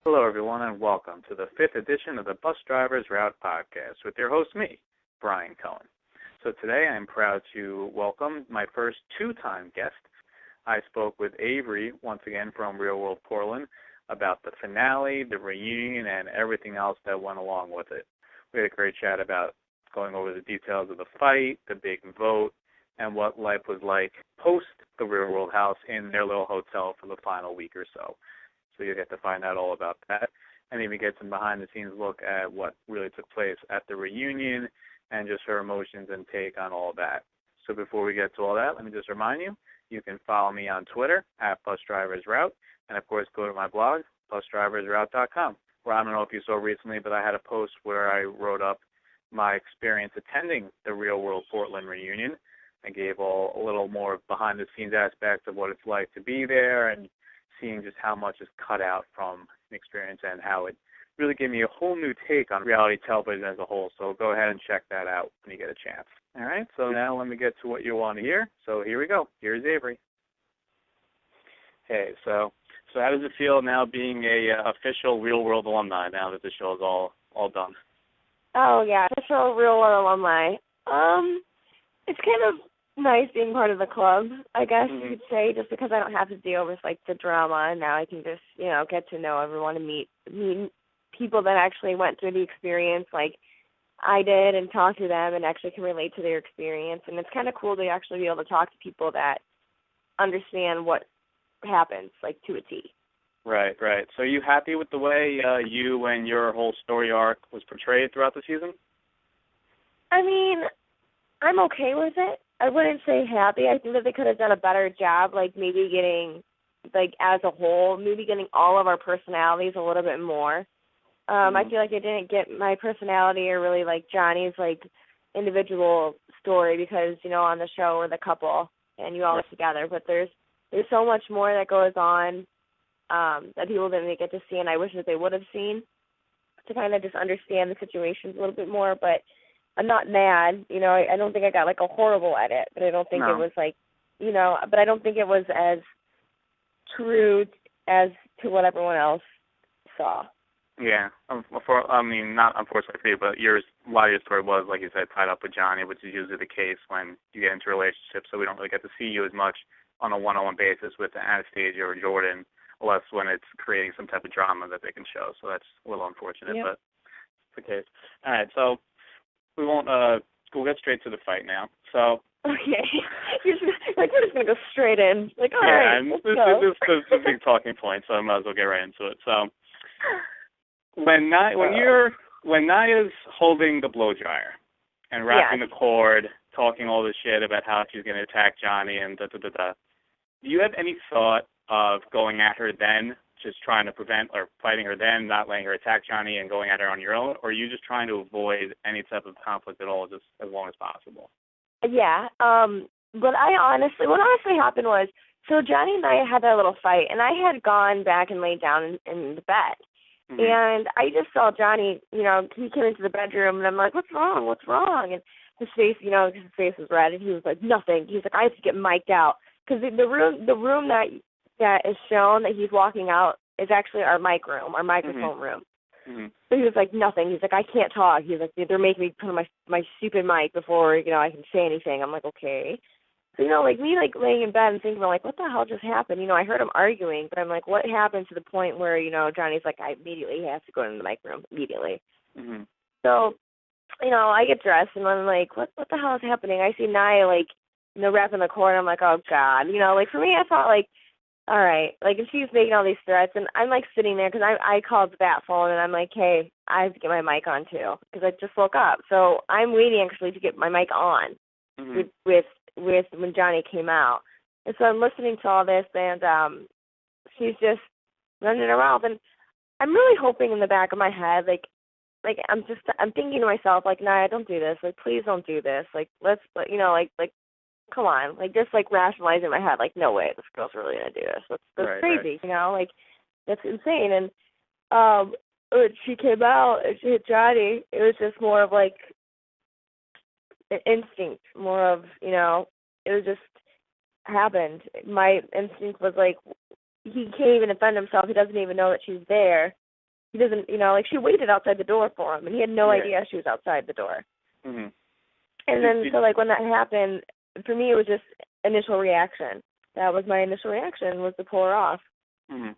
Hello, everyone, and welcome to the 5th edition of the Bus Driver's Route podcast with your host, me, Brian Cohen. So today I am proud to welcome my first two-time guest. I spoke with Averey, once again from Real World Portland, about the finale, the reunion, and everything else that went along with it. We had a great chat about going over the details of the fight, the big vote, and what life was like post the Real World house in their little hotel for the final week or so. So you get to find out all about that and even get some behind-the-scenes look at what really took place at the reunion and just her emotions and take on all that. So before we get to all that, let me just remind you, you can follow me on Twitter at BusDriversRoute, and of course go to my blog, busdriversroute.com, where I don't know if you saw recently, but I had a post where I wrote up my experience attending the Real World Portland reunion. I gave a little more behind-the-scenes aspects of what it's like to be there and seeing just how much is cut out from an experience and how it really gave me a whole new take on reality television as a whole. So go ahead and check that out when you get a chance. All right, so now let me get to what you want to hear. So here we go. Here's Averey. Hey, so how does it feel now being a official Real World alumni now that the show is all done? Oh, yeah, official Real World alumni. It's kind of nice being part of the club, I guess you could say, just because I don't have to deal with, like, the drama, and now I can just, get to know everyone and meet people that actually went through the experience like I did and talk to them and actually can relate to their experience. And it's kind of cool to actually be able to talk to people that understand what happens, like, to a T. Right. So are you happy with the way you and your whole story arc was portrayed throughout the season? I mean, I'm okay with it. I wouldn't say happy. I think that they could have done a better job, like maybe getting, like as a whole, maybe getting all of our personalities a little bit more. I feel like they didn't get my personality or really like Johnny's like individual story because, on the show we're the couple and you all are together. But there's so much more that goes on that people didn't get to see, and I wish that they would have seen to kind of just understand the situations a little bit more. But I'm not mad, I don't think I got, like, a horrible edit, but I don't think it was, like, but I don't think it was as true as to what everyone else saw. Yeah. Not unfortunately for you, but a lot of your story was, like you said, tied up with Johnny, which is usually the case when you get into relationships, so we don't really get to see you as much on a one-on-one basis with Anastasia or Jordan, unless when it's creating some type of drama that they can show. So that's a little unfortunate, but it's the case. All right, so we'll get straight to the fight now. So okay, we're just gonna go straight in. Like, all right, let's go. This is a big talking point, so I might as well get right into it. So when Naya's holding the blow dryer and wrapping the cord, talking all this shit about how she's gonna attack Johnny and do you have any thought of going at her then? Just trying to prevent or fighting her then, not letting her attack Johnny and going at her on your own, or are you just trying to avoid any type of conflict at all just as long as possible? Yeah, but what honestly happened was, so Johnny and I had that little fight, and I had gone back and laid down in the bed, and I just saw Johnny, he came into the bedroom, and I'm like, what's wrong? And his face, his face was red, and he was like, nothing. He's like, I have to get mic'd out, because the room that is shown that he's walking out is actually our mic room, our microphone room. So he was like, nothing. He's like, I can't talk. He's like, they're making me put on my stupid mic before, I can say anything. I'm like, okay. So, me, laying in bed and thinking, like, what the hell just happened? I heard him arguing, but I'm like, what happened to the point where, Johnny's like, I immediately have to go into the mic room, immediately. So, I get dressed, and I'm like, what the hell is happening? I see Naya, wrapping the cord, I'm like, oh, God. For me, I thought, all right, and she's making all these threats, and I'm, sitting there, because I called the bat phone, and I'm like, hey, I have to get my mic on, too, because I just woke up. So I'm waiting, actually, to get my mic on with when Johnny came out. And so I'm listening to all this, and she's just running around, and I'm really hoping in the back of my head, I'm thinking to myself, Naya, don't do this. Please don't do this. Let's, come on, just rationalizing in my head, no way, this girl's really gonna do this. That's crazy, that's insane. And when she came out and she hit Johnny, it was just more of an instinct, more of, it was just happened. My instinct was he can't even defend himself. He doesn't even know that she's there. he doesn't, like she waited outside the door for him, and he had no idea she was outside the door. Mm-hmm. And then, so, like, when that happened, for me, it was just initial reaction. That was my initial reaction, was to pull her off. Mm-hmm.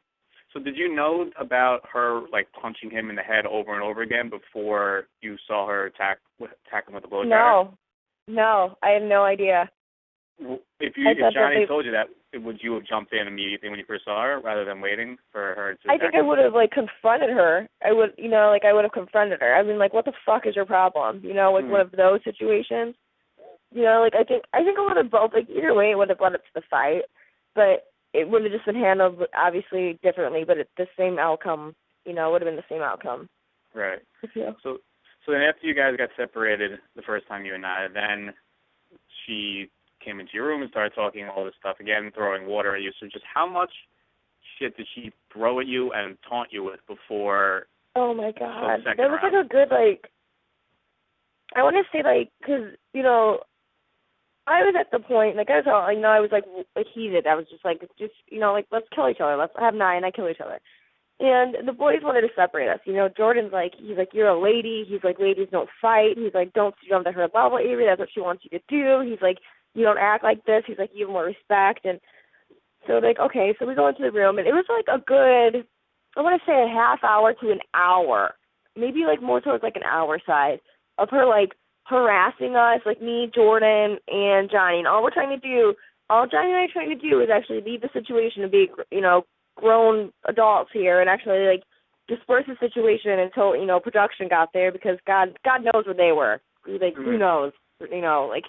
So did you know about her, like, punching him in the head over and over again before you saw her attack him with a blow dryer? No, I had no idea. If Johnny told you that, would you have jumped in immediately when you first saw her rather than waiting for her to I think I would have, like, confronted her. I would have confronted her. I mean, like, what the fuck is your problem? Like, one of those situations. Like, I think I would have both, like, either way it would have led up to the fight, but it would have just been handled, obviously, differently, but it's the same outcome, would have been the same outcome. Right. Yeah. So then after you guys got separated the first time, you and I, then she came into your room and started talking all this stuff again, throwing water at you. So just how much shit did she throw at you and taunt you with before? Oh, my God. That was, like, a good, like, I want to say, like, because, I was at the point, like, I was like heated. I was just like, like, let's kill each other. Let's have 9, I kill each other. And the boys wanted to separate us. Jordan's like, he's like, you're a lady. He's like, ladies don't fight. He's like, don't jump to her level, Averey. That's what she wants you to do. He's like, you don't act like this. He's like, you have more respect. And so, like, okay, so we go into the room, and it was, like, a good, I want to say a half hour to an hour, maybe, like, more towards, like, an hour side of her, like, harassing us, like me, Jordan, and Johnny. And all Johnny and I are trying to do is actually leave the situation and be, grown adults here and actually, like, disperse the situation until, production got there, because God knows where they were. Like, who knows? Like,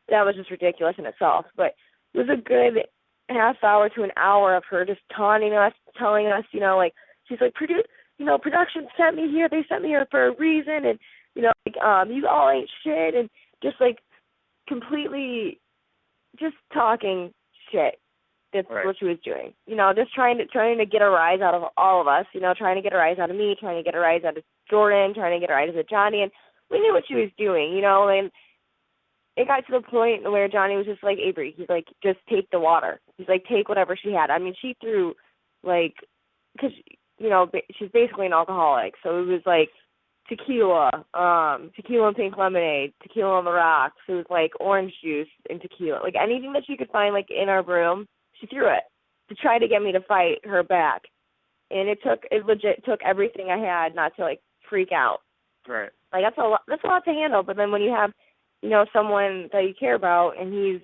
that was just ridiculous in itself. But it was a good half hour to an hour of her just taunting us, telling us, like, she's like, production sent me here. They sent me here for a reason, and, you all ain't shit, and just, like, completely just talking shit. That's what she was doing. Just trying to get a rise out of all of us, trying to get a rise out of me, trying to get a rise out of Jordan, trying to get a rise out of Johnny, and we knew what she was doing, and it got to the point where Johnny was just like, Averey, he's like, just take the water. He's like, take whatever she had. I mean, she threw, like, because, she's basically an alcoholic, so it was like, tequila and pink lemonade, tequila on the rocks. It was like orange juice and tequila. Like anything that she could find, like, in our room, she threw it to try to get me to fight her back. And it legit took everything I had not to, like, freak out. Right. Like, that's a lot to handle. But then when you have, someone that you care about and he's,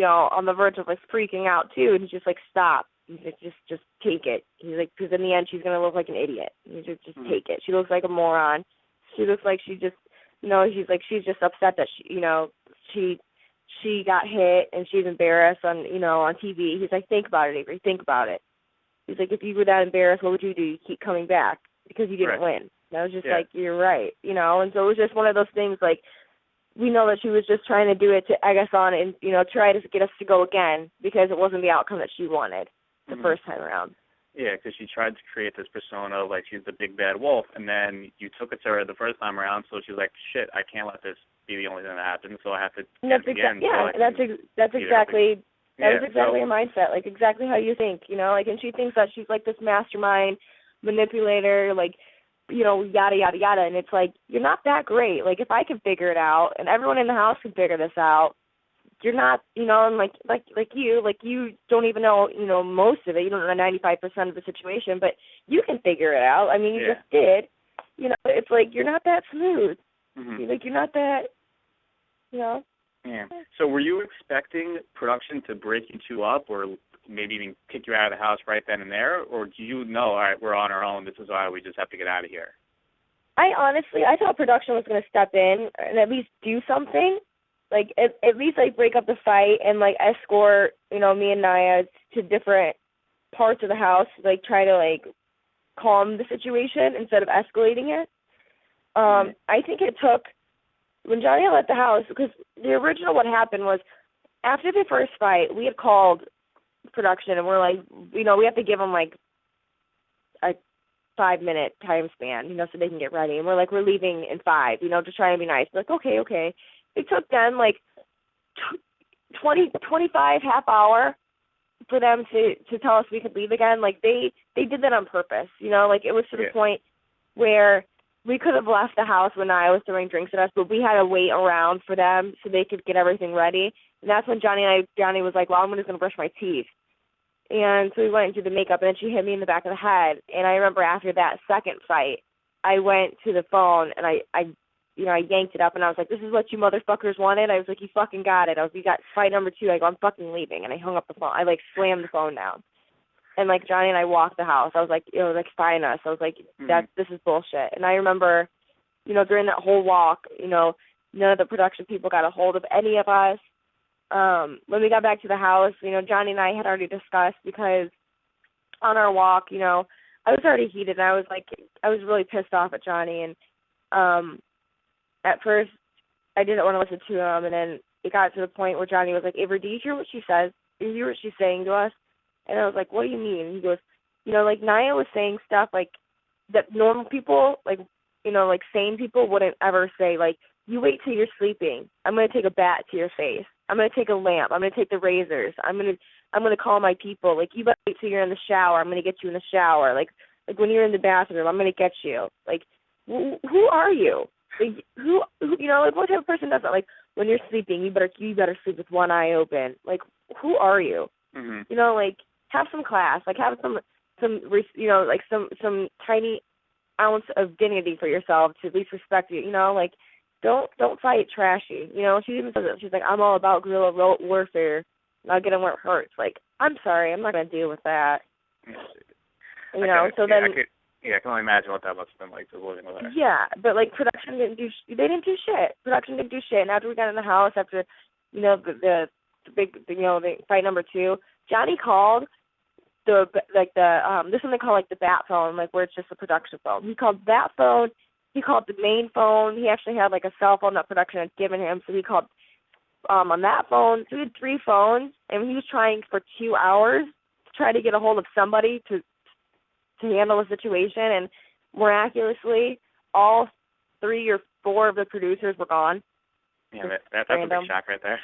on the verge of, like, freaking out too, and he's just like, stop. He's like, just take it. He's like, because in the end she's gonna look like an idiot. He's just take it. She looks like a moron. She looks like she just, she's just upset that she got hit and she's embarrassed on TV. He's like, think about it, Averey. Think about it. He's like, if you were that embarrassed, what would you do? You keep coming back because you didn't win. And I was just like, you're right, And so it was just one of those things, like, we know that she was just trying to do it to egg us on and, try to get us to go again because it wasn't the outcome that she wanted the first time around. Yeah, because she tried to create this persona of, like, she's the big bad wolf, and then you took it to her the first time around, so she's like, shit, I can't let this be the only thing that happens, so I have to get it again. That's exactly her mindset, like, exactly how you think, like, and she thinks that she's, like, this mastermind manipulator, like, yada, yada, yada, and it's like, you're not that great. Like, if I can figure it out, and everyone in the house can figure this out, you're not, and like you don't even know, most of it. You don't know 95% of the situation, but you can figure it out. I mean, you just did. It's like, you're not that smooth. Like, you're not that, Yeah. So were you expecting production to break you two up or maybe even kick you out of the house right then and there? Or do you know, all right, we're on our own, this is why we just have to get out of here? I thought production was going to step in and at least do something. Like, at least, like, break up the fight and, like, escort, me and Naya to different parts of the house, like, try to, like, calm the situation instead of escalating it. I think it took, when Johnny left the house, because the original what happened was, after the first fight, we had called production, and we're like, we have to give them, like, a 5-minute time span, so they can get ready. And we're like, we're leaving in 5, just trying to be nice. Like, okay. It took them, like, 25, half hour for them to tell us we could leave again, like, they did that on purpose, you know? Like, it was to the point where we could have left the house when I was throwing drinks at us, but we had to wait around for them so they could get everything ready. And that's when Johnny was like, well, I'm just going to brush my teeth. And so we went and did the makeup, and then she hit me in the back of the head. And I remember after that second fight, I went to the phone, and I yanked it up, and I was like, this is what you motherfuckers wanted? I was like, you fucking got it. We got fight number 2. I go, I'm fucking leaving. And I hung up the phone. I, like, slammed the phone down. And, like, Johnny and I walked the house. I was like, like, fine us. I was like, this is bullshit. And I remember, during that whole walk, none of the production people got a hold of any of us. When we got back to the house, Johnny and I had already discussed, because on our walk, I was already heated, and I was really pissed off at Johnny. And at first, I didn't want to listen to him, and then it got to the point where Johnny was like, Averey, do you hear what she says? Do you hear what she's saying to us? And I was like, what do you mean? And he goes, like, Naya was saying stuff, like, that normal people, like, like, sane people wouldn't ever say, like, you wait till you're sleeping. I'm going to take a bat to your face. I'm going to take a lamp. I'm going to take the razors. I'm going to call my people. Like, you better wait till you're in the shower. I'm going to get you in the shower. Like when you're in the bathroom, I'm going to get you. Like, who are you? Like, who like, what type of person does that? Like, when you're sleeping, you better sleep with one eye open. Like, who are you? Mm-hmm. Like, have some class. Like, have some like some tiny ounce of dignity for yourself to at least respect you. Like, don't fight trashy. She even says it. She's like, I'm all about guerrilla warfare. I'll get them where it hurts. Like, I'm sorry, I'm not gonna deal with that. Yeah. So then. I can only imagine what that must have been like to living with her. Yeah, but, like, production didn't do shit. Production didn't do shit. And after we got in the house, after, the big, the fight number 2, Johnny called there's something they call, like, the bat phone, like, where it's just a production phone. He called that phone. He called the main phone. He actually had, like, a cell phone that production had given him, so he called on that phone. So he had 3 phones, and he was trying for 2 hours to try to get a hold of somebody to handle the situation, and miraculously, all 3 or 4 of the producers were gone. Yeah, that's a big shock right there.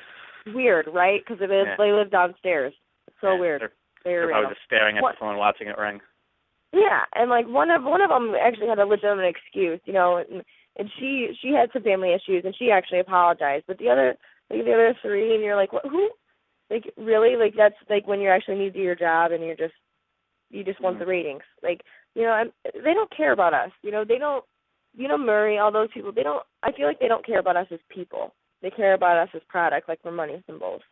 Weird, right? Because they live downstairs. It's so weird. They're probably just staring at the phone, watching it ring. Yeah, and, like, one of them actually had a legitimate excuse, and she had some family issues, and she actually apologized. But the other 3, and you're like, what? Who? Like, really? Like, that's like when you actually need to do your job, and you just want the ratings. Like, they don't care about us. They don't, Murray, all those people, I feel like they don't care about us as people. They care about us as product, like we're money symbols.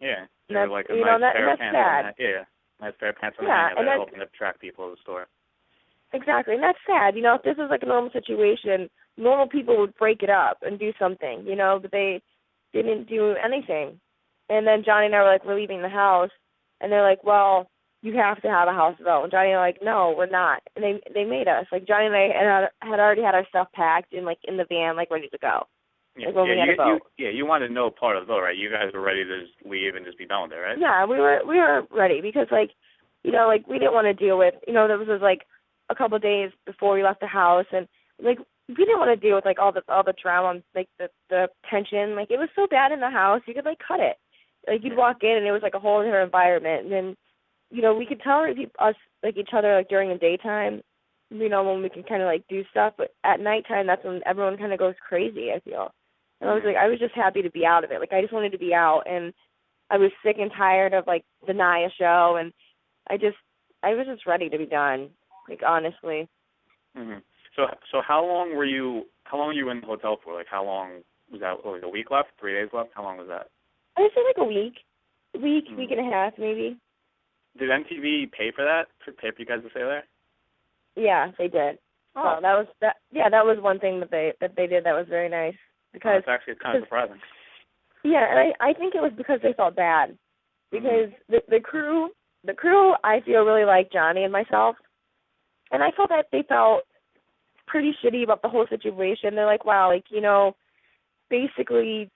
Yeah. They're like a nice pair of pants. Sad. Yeah. Nice pair of pants on the hanger that helping to attract people to the store. Exactly. And that's sad. If this was like a normal situation, normal people would break it up and do something, but they didn't do anything. And then Johnny and I were like, we're leaving the house. And they're like, well, you have to have a house vote. And Johnny and I were like, no, we're not. And they made us. Like, Johnny and I had already had our stuff packed and, like, in the van, like, ready to go. Yeah, like, when we had a vote. You wanted no part of the vote, right? You guys were ready to just leave and just be done with it, right? Yeah, we were ready because, like, we didn't want to deal with, there was, like, a couple of days before we left the house. And, like, we didn't want to deal with, like, all the drama, like, the tension. Like, it was so bad in the house, you could, like, cut it. Like, you'd walk in and it was, like, a whole other environment. And then, we could tolerate each other, like, during the daytime, when we can kind of, like, do stuff. But at nighttime, that's when everyone kind of goes crazy, I feel. And I was just happy to be out of it. Like, I just wanted to be out. And I was sick and tired of, like, the Naya show. And I was just ready to be done, like, honestly. Mm-hmm. So how long were you in the hotel for? Like, how long was that? Like, a week left? 3 days left? How long was that? I would say, like, a week. Week and a half, maybe. Did MTV pay for that? Pay for you guys to stay there? Yeah, they did. Oh. So that was one thing that they did that was very nice. Because it's actually kind of surprising. Yeah, and I think it was because they felt bad. Because the crew I feel really liked Johnny and myself. And I felt that they felt pretty shitty about the whole situation. They're like, wow, like, basically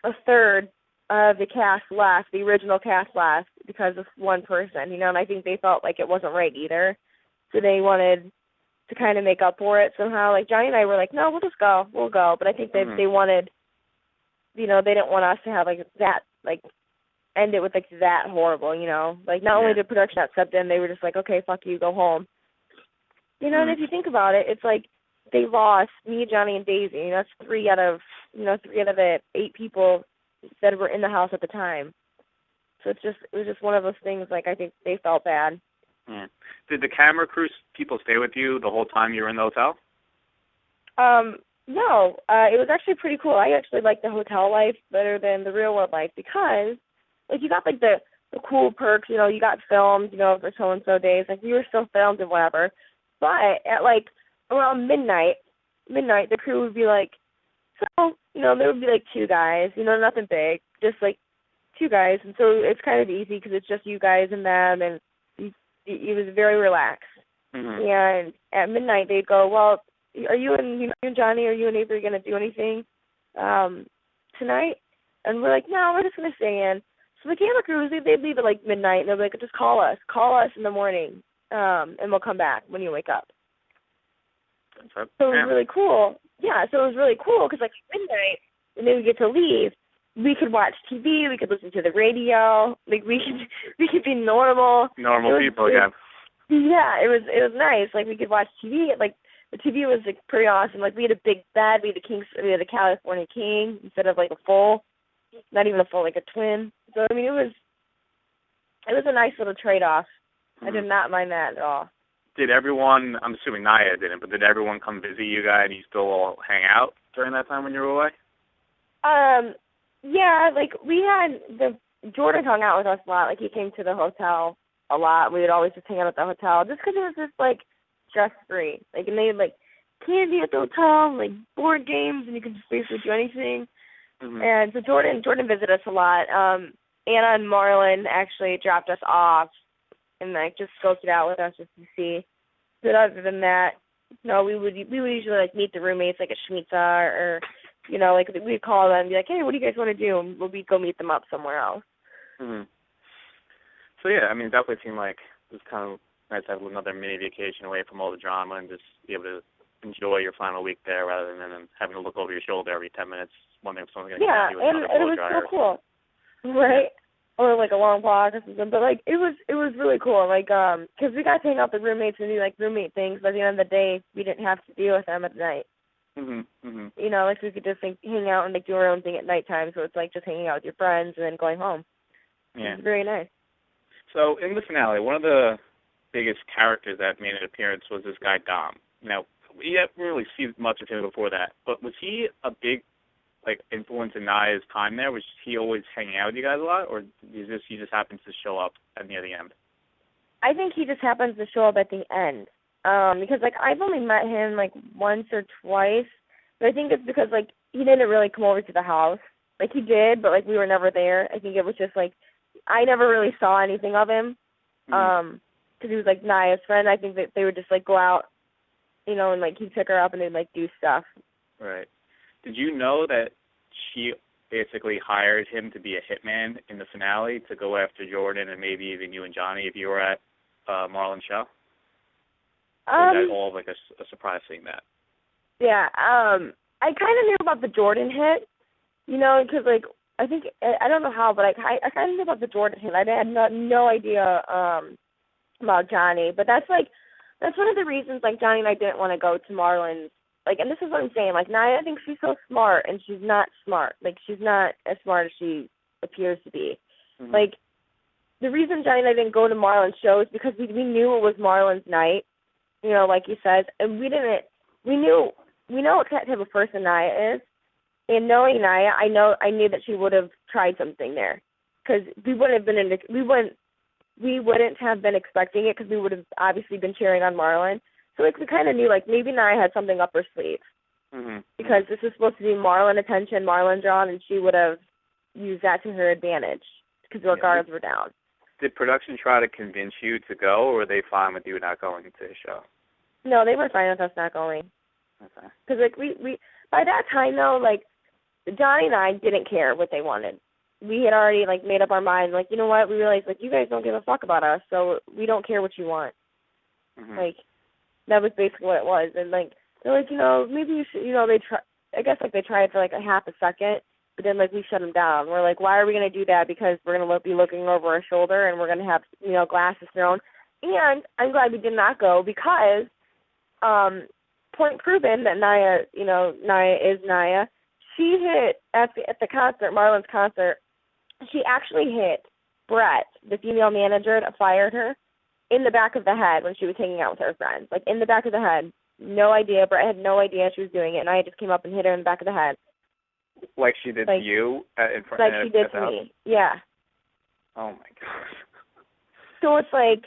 a third of the cast left, the original cast left because of one person, and I think they felt like it wasn't right either. So they wanted to kind of make up for it somehow. Like, Johnny and I were like, no, we'll go. But I think they wanted, they didn't want us to have, like, that, like, end it with like that horrible, you know. Like not only did production not step in, they were just like, okay, fuck you, go home. You know, and if you think about it, it's like they lost me, Johnny, and Daisy. You know, that's 3 out of the 8 people that were in the house at the time. So it was just one of those things. Like I think they felt bad. Yeah. Did the camera crew people stay with you the whole time you were in the hotel? No. It was actually pretty cool. I actually liked the hotel life better than the real world life because, like, you got like the cool perks. You know, you got filmed. You know, for so and so days. Like, you were still filmed and whatever. But at like around midnight, the crew would be like, so, you know, there would be like 2 guys. You know, nothing big, just like 2 guys, and so it's kind of easy because it's just you guys and them, and it was very relaxed. Mm-hmm. And at midnight they'd go, well, are you and Johnny, are you and Averey going to do anything tonight? And we're like, no, we're just going to stay in. So the camera crews, they'd leave at like midnight, and they'd be like, just call us in the morning, and we'll come back when you wake up. So it was really cool. Yeah, so it was really cool because like midnight, when they would get to leave, we could watch TV, we could listen to the radio, like we could be normal people again. Yeah, it was nice. Like we could watch TV. Like the TV was like pretty awesome. Like we had a big bed, we had a California King instead of like a full, not even a full, like a twin. So I mean, it was a nice little trade-off. I did not mind that at all. Did everyone? I'm assuming Naya didn't, but did everyone come visit you guys and you still all hang out during that time when you were away? Yeah, like we had Jordan hung out with us a lot. Like he came to the hotel a lot. We would always just hang out at the hotel just because it was just like stress-free. Like, and they had like candy at the hotel, like board games, and you could just basically do anything. Mm-hmm. And so Jordan visited us a lot. Anna and Marlon actually dropped us off and like just scoped it out with us just to see. But other than that, no, we would usually like meet the roommates like at Schmitza or you know, like we'd call them and be like, hey, what do you guys want to do? And we'd go meet them up somewhere else. Mm-hmm. So yeah, I mean, it definitely seemed like it was kind of nice to have another mini vacation away from all the drama and just be able to enjoy your final week there rather than having to look over your shoulder every 10 minutes, wondering if someone's going to get you with another blow dryer. Yeah, and it was so cool, right? Or like a long walk or something. But like it was really cool, like because we got to hang out with the roommates and do like roommate things. By the end of the day, we didn't have to deal with them at night. Mm-hmm. Mm-hmm. You know, like we could just like, hang out and like do our own thing at nighttime. So it's like just hanging out with your friends and then going home. Yeah, it's very nice. So in the finale, one of the biggest characters that made an appearance was this guy Dom. Now we haven't really seen much of him before that, but was he a big like influence in Naya's time there? Was he always hanging out with you guys a lot, or he just happens to show up near the end? I think he just happens to show up at the end. Because like I've only met him like once or twice, but I think it's because like he didn't really come over to the house. Like he did, but like we were never there. I think it was just like I never really saw anything of him. Because he was like Naya's friend. I think that they would just like go out, you know, and like he took her up and they'd like do stuff. Right. Did you know that she basically hired him to be a hitman in the finale to go after Jordan and maybe even you and Johnny if you were at Marlon's show? Or was that all like a surprise seeing that? Yeah, I kind of knew about the Jordan hit, you know, because like I think I don't know how, but I kind of knew about the Jordan hit. I had no idea about Johnny, but that's one of the reasons like Johnny and I didn't want to go to Marlon's. Like, and this is what I'm saying. Like, Naya thinks she's so smart, and she's not smart. Like, she's not as smart as she appears to be. Mm-hmm. Like, the reason Johnny and I didn't go to Marlon's show is because we knew it was Marlon's night. You know, like he says, and we knew what type of person Naya is, and knowing Naya, I knew that she would have tried something there, because we wouldn't have been expecting it, because we would have obviously been cheering on Marlon. So like we kind of knew like maybe Naya had something up her sleeve, because this is supposed to be Marlon attention, Marlon drawn, and she would have used that to her advantage because our guards were down. Did production try to convince you to go, or were they fine with you not going to the show? No, they were fine with us not going. Okay. Because like we by that time though, like Johnny and I didn't care what they wanted. We had already like made up our minds. Like, you know what? We realized like you guys don't give a fuck about us, so we don't care what you want. Like that was basically what it was. And like they're like, you know, maybe you should. You know, I guess like they tried for like a half a second, but then, like, we shut him down. We're like, why are we going to do that? Because we're going to be looking over our shoulder, and we're going to have, you know, glasses thrown. And I'm glad we did not go because point proven that Nia, you know, Nia is Nia. She hit, at the concert, Marlon's concert, she actually hit Brett, the female manager that fired her, in the back of the head when she was hanging out with her friends. Like, in the back of the head. No idea. Brett had no idea she was doing it, and I just came up and hit her in the back of the head. Like she did to you in front like she did to me. Yeah. Oh, my gosh. So it's like,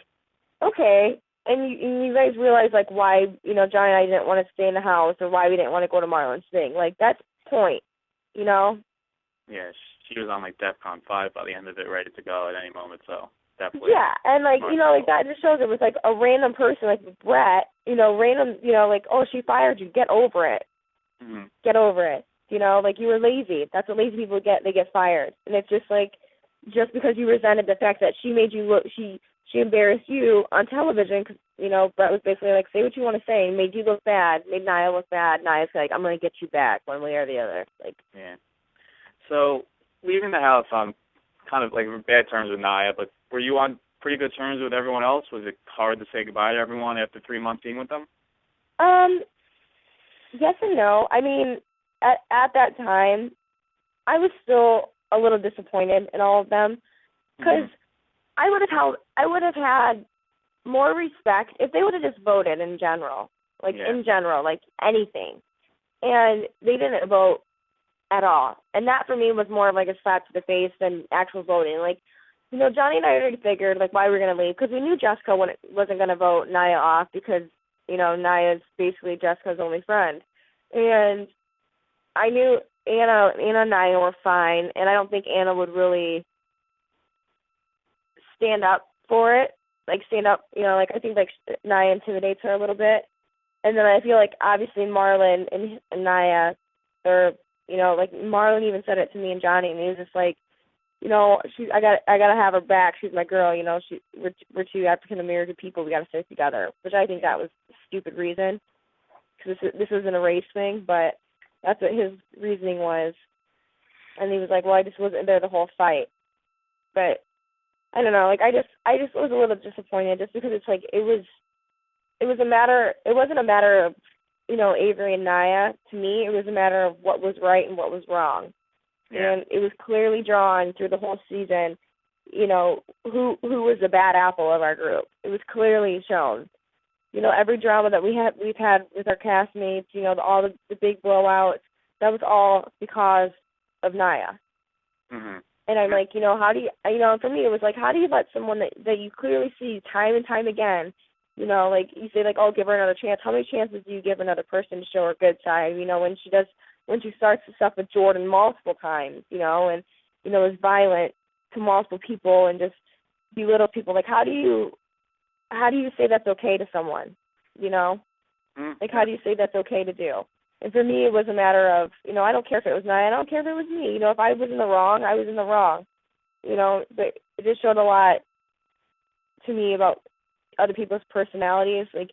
okay, and you guys realize, like, why, you know, John and I didn't want to stay in the house or why we didn't want to go to Marlon's thing. Like, that's the point, you know? Yeah, she was on, like, DEFCON 5 by the end of it, ready to go at any moment, so definitely. Yeah, and, like, you know, like, that just shows it was, like, a random person, like, Brett, you know, random, you know, like, oh, she fired you, get over it. Mm-hmm. Get over it. You know, like, you were lazy. That's what lazy people get. They get fired. And it's just, like, just because you resented the fact that she made you look, she embarrassed you on television because, you know, Brett was basically like, say what you want to say, and made you look bad, made Nia look bad. Nia's like, I'm going to get you back one way or the other. Like, yeah. So, leaving the house on kind of, like, bad terms with Nia, but were you on pretty good terms with everyone else? Was it hard to say goodbye to everyone after 3 months being with them? Yes and no. I mean, at that time, I was still a little disappointed in all of them because I would have had more respect if they would have just voted in general, like in general, like anything, and they didn't vote at all. And that for me was more of like a slap to the face than actual voting. Like, you know, Johnny and I already figured like why we were gonna leave because we knew Jessica wasn't gonna vote Nia off because, you know, Nia's basically Jessica's only friend, and I knew Anna and Nia were fine, and I don't think Anna would really stand up for it, like stand up, you know, like I think like Nia intimidates her a little bit, and then I feel like obviously Marlon and Nia, or you know, like Marlon even said it to me and Johnny, and he was just like, you know, I gotta have her back. She's my girl, you know. We're two African American people. We gotta stick together, which I think that was a stupid reason because this isn't a race thing, but that's what his reasoning was. And he was like, well, I just wasn't there the whole fight. But I don't know, like I just was a little disappointed just because it's like it wasn't a matter of, you know, Averey and Nia. To me, it was a matter of what was right and what was wrong. Yeah. And it was clearly drawn through the whole season, you know, who was the bad apple of our group. It was clearly shown. You know, every drama that we've had with our castmates, you know, all the big blowouts, that was all because of Nia. Mm-hmm. And I'm like, you know, how do you, you know, for me it was like, how do you let someone that you clearly see time and time again, you know, like you say like, oh, give her another chance. How many chances do you give another person to show her good side? You know, when she starts to stuff with Jordan multiple times, you know, and, you know, is violent to multiple people and just belittle people, like how do you say that's okay to someone, you know? Like, how do you say that's okay to do? And for me, it was a matter of, you know, I don't care if it was Nia, I don't care if it was me. You know, if I was in the wrong, I was in the wrong. You know, but it just showed a lot to me about other people's personalities. Like,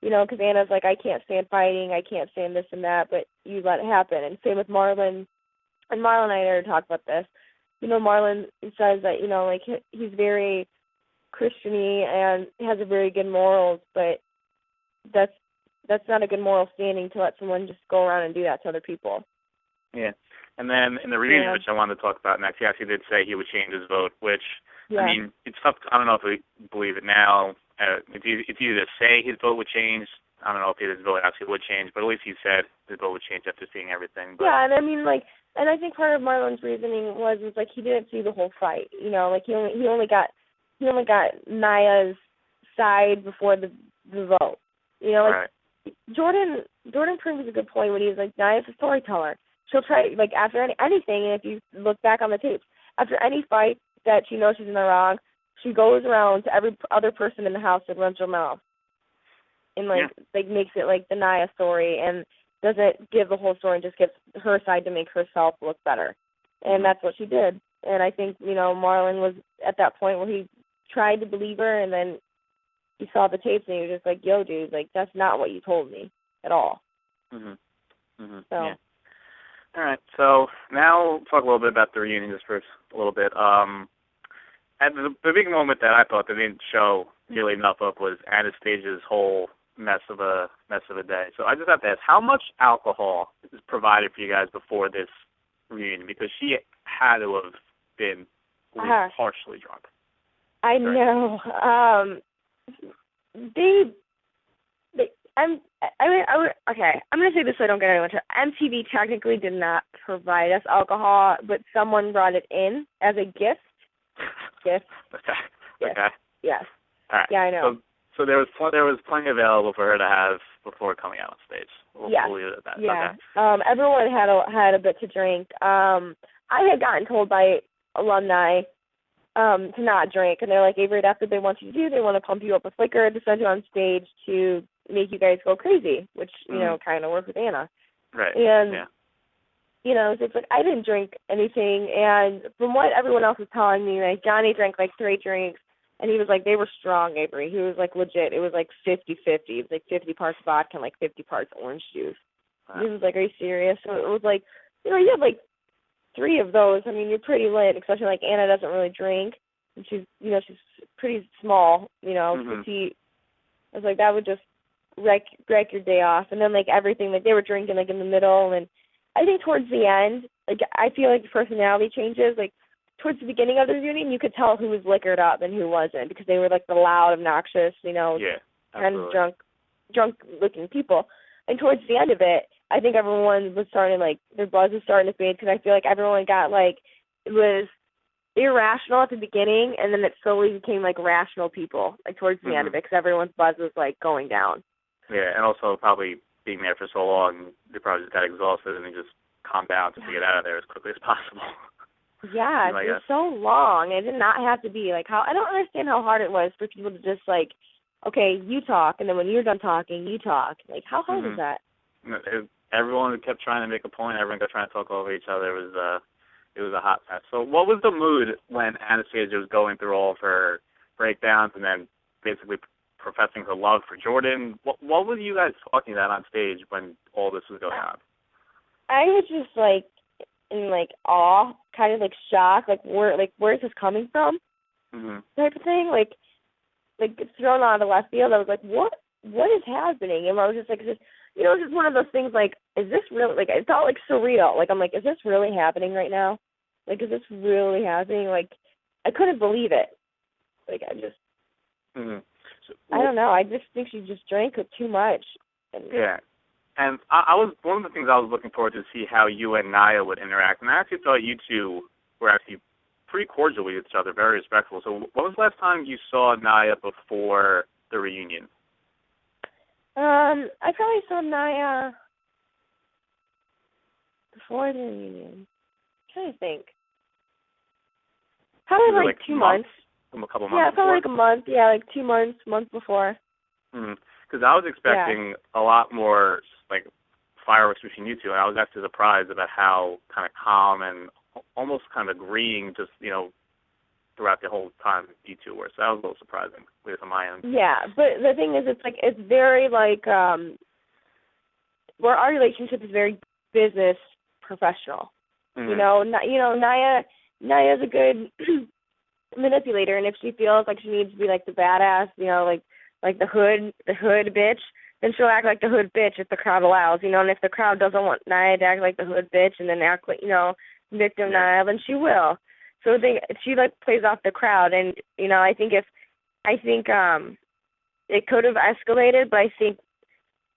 you know, because Anna's like, I can't stand fighting, I can't stand this and that, but you let it happen. And same with Marlon. And Marlon and I already talked about this. You know, Marlon says that, you know, like, he's very Christian-y and has a very good morals, but that's not a good moral standing to let someone just go around and do that to other people. Yeah. And then in the reading, which I wanted to talk about next, he actually did say he would change his vote, which, I mean, it's tough. I don't know if we believe it now. If you either say his vote would change, I don't know if his vote actually would change, but at least he said his vote would change after seeing everything. But. Yeah, and I mean, like, and I think part of Marlon's reasoning was like he didn't see the whole fight. You know, like he only got Nia's side before the vote. You know, like right. Jordan proves a good point when he was like, Nia's a storyteller. She'll try, like, after anything, and if you look back on the tapes, after any fight that she knows she's in the wrong, she goes around to every other person in the house and runs her mouth. And, like, makes it, like, the Nia story and doesn't give the whole story and just gives her side to make herself look better. And that's what she did. And I think, you know, Marlon was at that point where he tried to believe her, and then he saw the tapes, and he was just like, yo, dude, like, that's not what you told me at all. Mm-hmm. Mm-hmm. So. Yeah. All right, so now talk a little bit about the reunion just for a little bit. At the big moment that I thought they didn't show nearly enough of was Anastasia's whole mess of a day. So I just have to ask, how much alcohol is provided for you guys before this reunion? Because she had to have been partially drunk. I know. I'm going to say this so I don't get anyone. MTV technically did not provide us alcohol, but someone brought it in as a gift. Okay. Yes. All right. Yeah, I know. So there was plenty available for her to have before coming out on stage. We'll leave it at that. Yeah. Okay. Everyone had a bit to drink. I had gotten told by alumni to not drink, and they're like, Averey, that's what they want you to do. They want to pump you up with liquor to send you on stage to make you guys go crazy, which kind of worked with Anna. Right. And yeah. It's like I didn't drink anything, and from what everyone else was telling me, like Johnny drank like 3 drinks, and he was like, they were strong, Averey. He was like legit. It was like 50-50. It was like 50 parts vodka and like 50 parts orange juice. Wow. He was like, are you serious? So it was like, you have like 3 of those. I mean, you're pretty lit, especially like Anna doesn't really drink, and she's pretty small, petite. I was like, that would just wreck your day off. And then like everything, like they were drinking like in the middle, and I think towards the end, like I feel like the personality changes. Like towards the beginning of the reunion, you could tell who was liquored up and who wasn't, because they were like the loud, obnoxious, kind of drunk-looking people. And towards the end of it, I think everyone was starting, like, their buzz was starting to fade, because I feel like everyone got, like, it was irrational at the beginning, and then it slowly became, like, rational people, like, towards the end of it, because everyone's buzz was, like, going down. Yeah, and also probably being there for so long, they probably just got exhausted and they just calmed down to get out of there as quickly as possible. Yeah, it was so long. It did not have to be, like, I don't understand how hard it was for people to just, like, okay, you talk, and then when you're done talking, you talk. Like, how hard is that? Everyone kept trying to make a point. Everyone kept trying to talk over each other. It was a hot mess. So what was the mood when Anastasia was going through all of her breakdowns and then basically professing her love for Jordan? What were you guys talking about on stage when all this was going on? I was just, like, in, like, awe, kind of, like, shock, like, where is this coming from? Type of thing. Like it's thrown out of the left field. I was like, what is happening? And I was just like, it's just one of those things, like, is this really, like, it felt like surreal. Like, I'm like, is this really happening right now? Like, is this really happening? Like, I couldn't believe it. Like, I just, I don't know. I just think she just drank too much. Yeah. And I was, one of the things I was looking forward to see how you and Naya would interact. And I actually thought you two were actually pretty cordial with each other, very respectful. So what was the last time you saw Naya before the reunion? I probably saw Naya before the reunion. I'm trying to think. Probably like 2 months. A couple months. Yeah, probably before? like a month. Yeah, like 2 months, month before. Because I was expecting a lot more, like, fireworks between you two, and I was actually surprised about how kind of calm and almost kind of agreeing just, throughout the whole time you two were. So that was a little surprising, at least on my end. Yeah, but the thing is, it's very, like, where our relationship is very business professional. Naya's a good manipulator, and if she feels like she needs to be, like, the badass, like the hood bitch, then she'll act like the hood bitch if the crowd allows, and if the crowd doesn't want Naya to act like the hood bitch and then act like, victim Naya, then she will. So she, like, plays off the crowd, and, I think it could have escalated, but I think,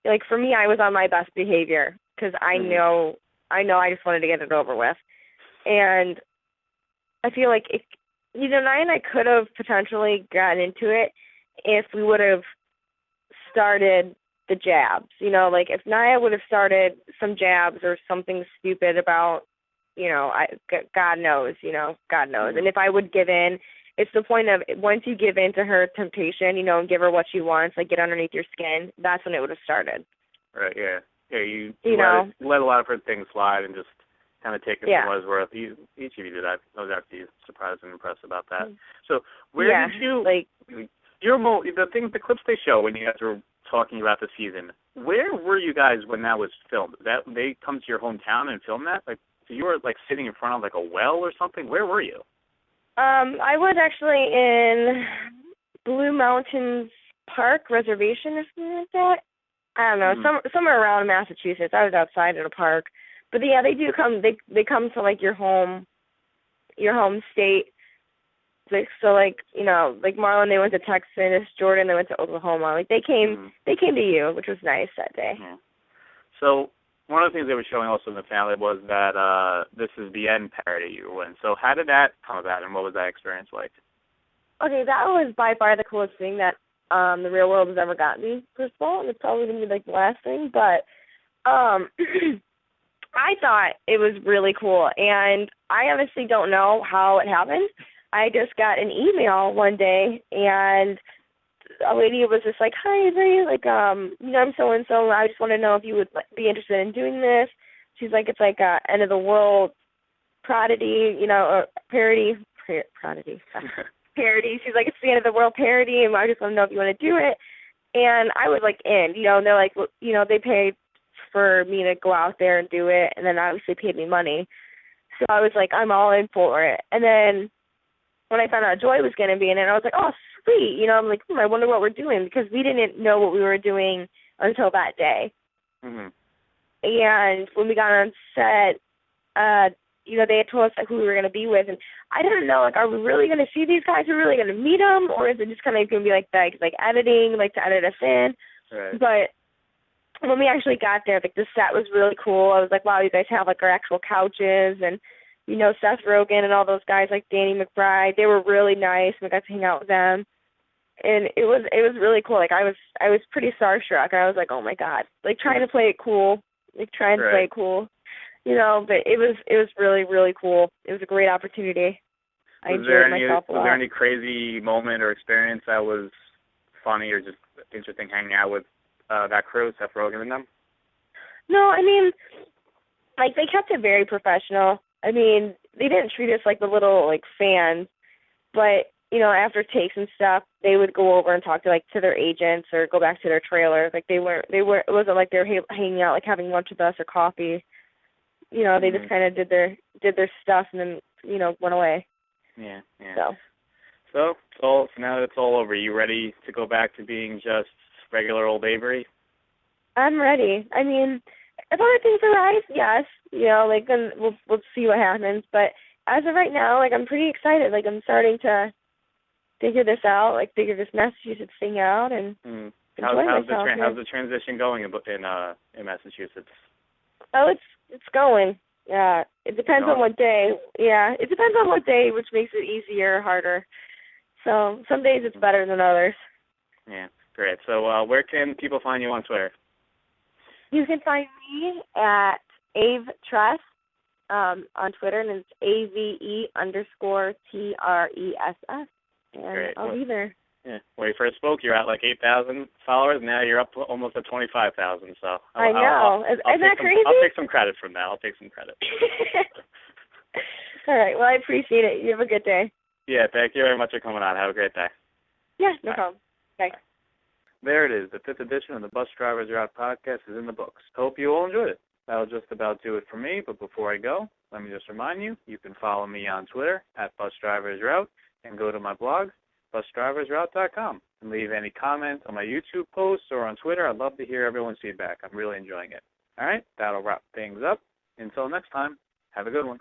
like, for me, I was on my best behavior, because I know I just wanted to get it over with. And I feel like Naya and I could have potentially gotten into it if we would have started the jabs. Like, if Naya would have started some jabs or something stupid about, God knows. And if I would give in, it's the point of, once you give in to her temptation, and give her what she wants, like, get underneath your skin, that's when it would have started. Right, yeah. Yeah, you let a lot of her things slide and just kind of take it for what it's worth. Each of you did that. I was actually surprised and impressed about that. So where did you, like, the clips they show when you guys were talking about the season. Where were you guys when that was filmed? That they come to your hometown and film that? Like, so you were like sitting in front of like a well or something? Where were you? I was actually in Blue Mountains Park Reservation or something like that. I don't know, somewhere around Massachusetts. I was outside in a park. But yeah, they do come. They come to like your home state. Like, so like, you know, like Marlon, they went to Texas. Jordan, they went to Oklahoma. Like they came to you, which was nice that day. Mm-hmm. So one of the things they were showing also in the family was that this is the end parody you were in. So how did that come about, and what was that experience like? Okay, that was by far the coolest thing that the real world has ever gotten me, first of all. And it's probably going to be like the last thing, but I thought it was really cool. And I honestly don't know how it happened. I just got an email one day, and a lady was just like, "Hi, Averey, like, you know, I'm so-and-so, I just want to know if you would be interested in doing this." She's like, "It's like a end of the world parody, you know, parody. She's like, "It's the end of the world parody, and I just want to know if you want to do it." And I was like, in, you know, and they're like, well, you know, they paid for me to go out there and do it, and then obviously paid me money. So I was like, I'm all in for it. And then when I found out Joy was going to be in it, I was like, oh, sweet. You know, I'm like, I wonder what we're doing, because we didn't know what we were doing until that day. Mm-hmm. And when we got on set, you know, they had told us like who we were going to be with, and I didn't know, like, are we really going to see these guys? Are we really going to meet them, or is it just kind of going to be like that, like editing, like to edit us in? Right. But when we actually got there, like the set was really cool. I was like, wow, you guys have like our actual couches, and you know, Seth Rogen and all those guys like Danny McBride, they were really nice. We got to hang out with them, and it was really cool. Like I was pretty starstruck. I was like, oh my god, like trying to play it cool, you know. But it was really, really cool. It was a great opportunity. I enjoyed myself a lot. Was there any crazy moment or experience that was funny or just interesting hanging out with that crew, Seth Rogen and them? No, I mean, like they kept it very professional. I mean, they didn't treat us like the little like fans, but you know, after takes and stuff, they would go over and talk to like to their agents or go back to their trailer. Like they were. It wasn't like they were hanging out like having lunch with us or coffee. You know, they just kind of did their stuff and then you know went away. Yeah. So now that it's all over, you ready to go back to being just regular old Averey? I'm ready. I mean, if other things arise, yes. You know, like then we'll see what happens. But as of right now, like I'm pretty excited. Like I'm starting to figure this out, like figure this Massachusetts thing out, and enjoy myself. How's the transition going in Massachusetts? Oh, it's going. Yeah, it depends on what day. Yeah, it depends on what day, which makes it easier or harder. So some days it's better than others. Yeah, great. So where can people find you on Twitter? You can find me at AveTress on Twitter, and it's AVE_TRESS. And great. I'll be there. Yeah. When you first spoke, you're at like 8,000 followers. Now you're up almost at 25,000. So I know. Isn't that crazy? I'll take some credit from that. All right. Well, I appreciate it. You have a good day. Yeah. Thank you very much for coming on. Have a great day. Yeah. No problem. Bye. There it is. The 5th edition of the Bus Drivers Route podcast is in the books. Hope you all enjoyed it. That'll just about do it for me. But before I go, let me just remind you, you can follow me on Twitter at BusDriversRoute and go to my blog, busdriversroute.com, and leave any comments on my YouTube posts or on Twitter. I'd love to hear everyone's feedback. I'm really enjoying it. All right, that'll wrap things up. Until next time, have a good one.